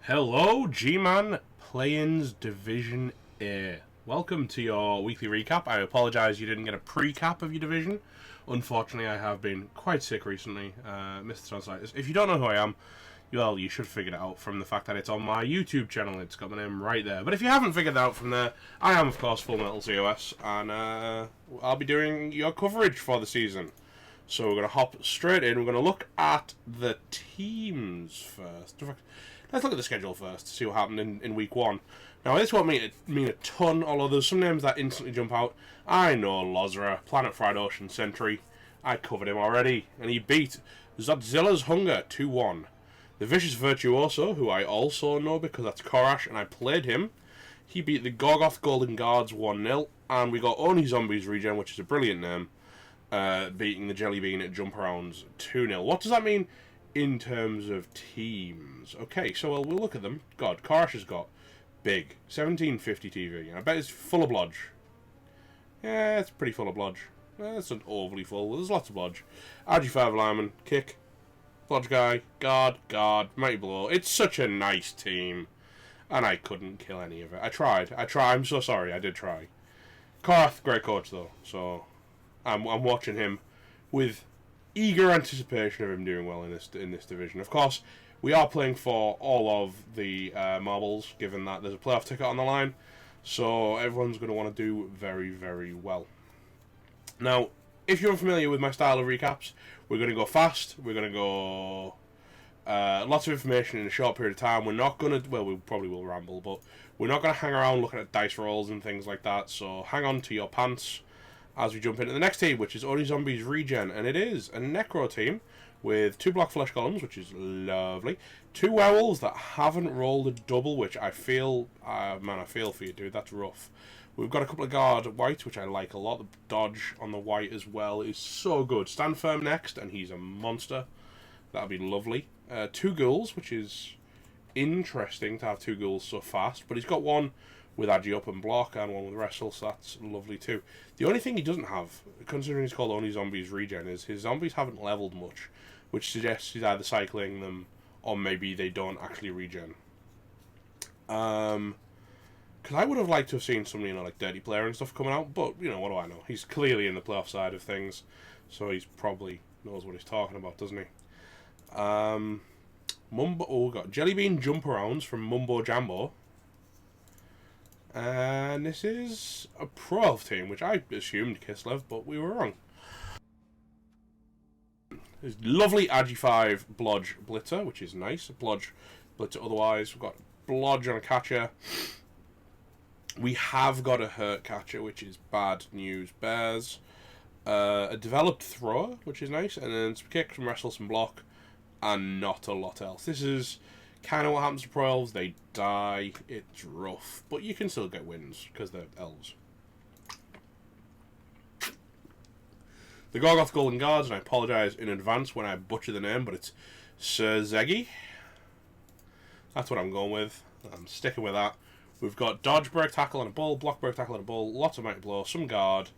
Hello, GMan Playins Division A. Welcome to your weekly recap. I apologise you didn't get a pre-cap of your division. Unfortunately, I have been quite sick recently, Mr. Tonsillitis. If you don't know who I am, well, you should figure it out from the fact that it's on my YouTube channel. It's got my name right there. But if you haven't figured that out from there, I am, of course, FullMetal COS, and I'll be doing your coverage for the season. So we're going to hop straight in. We're going to look at the teams first. Let's look at the schedule first to see what happened in week one. Now, this won't mean a ton, although there's some names that instantly jump out. I know Lozra, Planet Fried Ocean Sentry. I covered him already, and he beat Zodzilla's Hunger 2-1. The Vicious Virtuoso, who I also know because that's Korash, and I played him. He beat the Gorgoth Golden Guards 1-0, and we got Oni Zombies Regen, which is a brilliant name, beating the Jelly Bean at Jump Arounds 2-0. What does that mean in terms of teams? Okay, so we'll look at them. God, Korash has got big 1750 TV. I bet it's full of blodge. Yeah, it's pretty full of blodge. It's not overly full. There's lots of blodge. RG5 lineman, kick, blodge guy, guard, mighty blow. It's such a nice team, and I couldn't kill any of it. I tried. I'm so sorry. I did try. Korath, great coach though. So I'm watching him with eager anticipation of him doing well in this division. Of course, we are playing for all of the marbles, given that there's a playoff ticket on the line. So everyone's going to want to do very, very well. Now, if you're unfamiliar with my style of recaps, we're going to go fast. We're going to go lots of information in a short period of time. We're not going to, well, we probably will ramble, but we're not going to hang around looking at dice rolls and things like that. So hang on to your pants as we jump into the next team, which is Oni Zombies Regen. And it is a Necro team with 2 Black Flesh Golems, which is lovely. 2 Werewolves that haven't rolled a double, which I feel, man, I feel for you, dude. That's rough. We've got a couple of Guard White, which I like a lot. The dodge on the White as well is so good. Stand Firm next, and he's a monster. That'll be lovely. 2 Ghouls, which is interesting to have 2 Ghouls so fast. But he's got one with Agi Up and Block and one with Wrestle, so that's lovely too. The only thing he doesn't have, considering he's called Oni Zombies Regen, is his zombies haven't leveled much, which suggests he's either cycling them or maybe they don't actually regen. Because I would have liked to have seen some, like Dirty Player and stuff coming out, but, what do I know? He's clearly in the playoff side of things, so he's probably knows what he's talking about, doesn't he? We got Jelly Bean Jump Arounds from Mumbo Jambo. And this is a Pro Elf team, which I assumed Kislev, but we were wrong. There's lovely Agi5 Blodge Blitzer, which is nice. Blodge Blitzer otherwise. We've got Blodge on a catcher. We have got a Hurt catcher, which is bad news bears. A developed Thrower, which is nice. And then some kick, some wrestle, some block. And not a lot else. This is kind of what happens to Pro Elves. They die. It's rough. But you can still get wins, because they're elves. The Gorgoth Golden Guards, and I apologise in advance when I butcher the name, but it's Sir Zeggy. That's what I'm going with. I'm sticking with that. We've got Dodge, Break, Tackle, and a Bull, Block, Break, Tackle, and a Bull, lots of Mighty Blow, some Guard,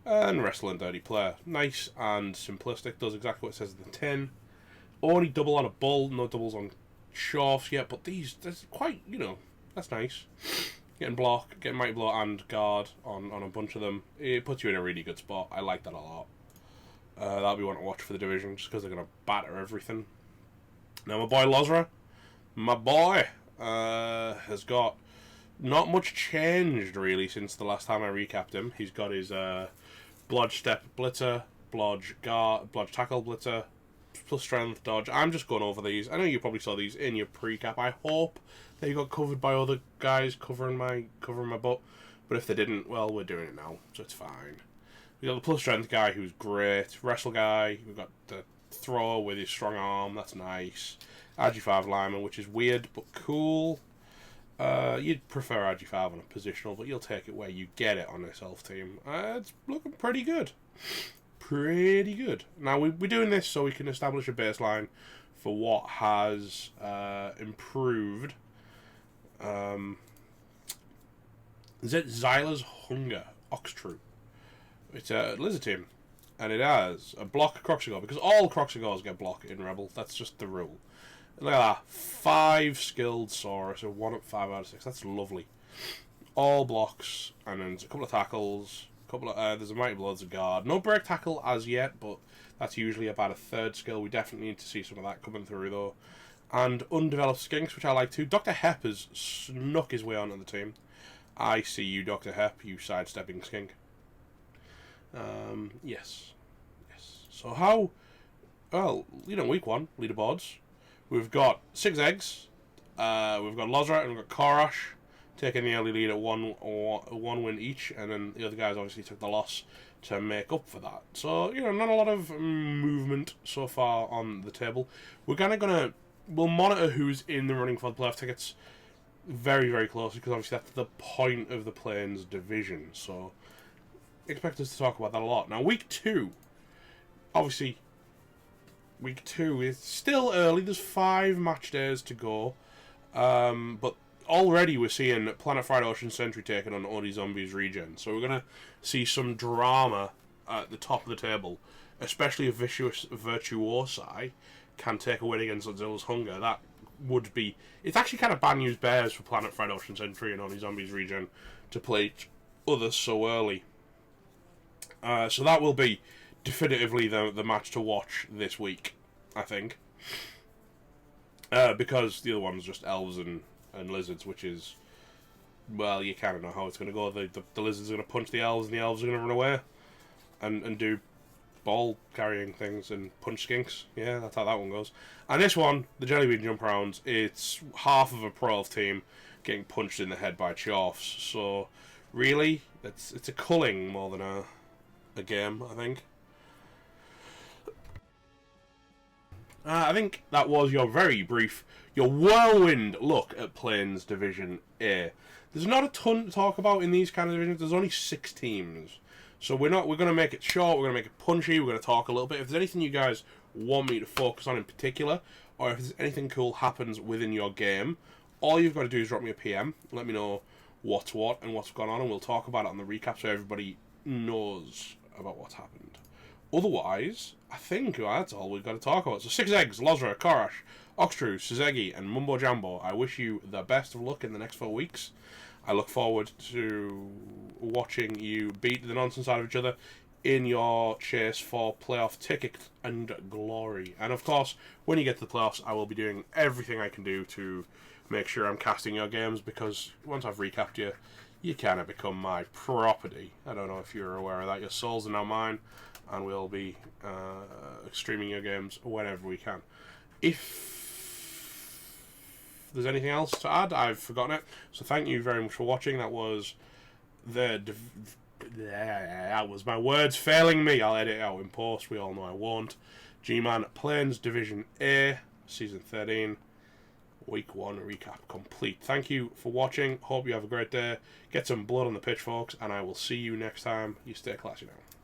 and Wrestle and Dirty Player. Nice and simplistic, does exactly what it says in the tin. Only double on a Bull, no doubles on Shorfs yet, but that's quite, that's nice. Getting Block, getting Mighty Blow, and Guard on a bunch of them, it puts you in a really good spot. I like that a lot. That'll be one to watch for the division, just because they're going to batter everything. Now, my boy Lozra, has got not much changed, really, since the last time I recapped him. He's got his Blodge Step Blitzer, Blodge Tackle Blitzer, plus Strength, Dodge. I'm just going over these. I know you probably saw these in your pre-cap. I hope they got covered by other guys covering my butt. But if they didn't, well, we're doing it now, so it's fine. We got the plus strength guy who's great. Wrestle guy. We've got the thrower with his strong arm. That's nice. Agi5 lineman, which is weird but cool. You'd prefer Agi5 on a positional, but you'll take it where you get it on this elf team. It's looking pretty good. Pretty good. Now, we're doing this so we can establish a baseline for what has improved. Zyla's Hunger Ox Troop. It's a lizard team, and it has a block Croxagore, because all Croxagores get block in Rebel. That's just the rule. Look at that. 5 skilled Sora, so 1 up 5 out of 6. That's lovely. All blocks, and then there's a couple of tackles. There's a Mighty Blows, a guard. No break tackle as yet, but that's usually about a 3rd skill. We definitely need to see some of that coming through, though. And undeveloped skinks, which I like too. Dr. Hep has snuck his way onto the team. I see you, Dr. Hep, you sidestepping skink. Yes. So how... Well, week 1, leaderboards. We've got 6 eggs. We've got Lozrat and we've got Korash taking the early lead at one win each, and then the other guys obviously took the loss to make up for that. So, not a lot of movement so far on the table. We'll monitor who's in the running for the playoff tickets very, very closely, because obviously that's the point of the Playins division. So, expect us to talk about that a lot. Now, week 2, obviously, week 2 is still early. There's 5 match days to go, but already we're seeing Planet Fried Ocean Sentry taking on Odie Zombies Regen. So we're going to see some drama at the top of the table, especially if Virtuosi can take a win against Godzilla's Hunger. That would be... It's actually kind of bad news bears for Planet Fried Ocean Sentry and Odie Zombies Regen to play others so early. So that will be definitively the match to watch this week, I think. Because the other one's just elves and lizards, which is, well, you kind of know how it's going to go. The lizards are going to punch the elves, and the elves are going to run away and do ball carrying things and punch skinks. Yeah, that's how that one goes. And this one, the Jellybean Jump Rounds, it's half of a pro elf team getting punched in the head by Chorfs. So really, it's a culling more than a game, I think. I think that was your very brief, your whirlwind look at Playins Division A. There's not a ton to talk about in these kind of divisions. There's only 6 teams. So we're going to make it short, we're going to make it punchy, we're going to talk a little bit. If there's anything you guys want me to focus on in particular, or if there's anything cool happens within your game, all you've got to do is drop me a PM. Let me know what's what and what's gone on, and we'll talk about it on the recap so everybody knows about what's happened. Otherwise, I think that's all we've got to talk about. So 6 eggs, Lozra, Korash, Oxtru, Suzegi, and Mumbo Jumbo. I wish you the best of luck in the next 4 weeks. I look forward to watching you beat the nonsense out of each other in your chase for playoff ticket and glory. And of course, when you get to the playoffs, I will be doing everything I can do to make sure I'm casting your games, because once I've recapped you, you kind of become my property. I don't know if you're aware of that. Your souls are now mine, and we'll be streaming your games whenever we can. If there's anything else to add, I've forgotten it. So thank you very much for watching. That was that was my words failing me. I'll edit it out in post. We all know I won't. GMan Playins Division A, Season 13, Week 1 recap complete. Thank you for watching. Hope you have a great day. Get some blood on the pitch, folks, and I will see you next time. You stay classy now.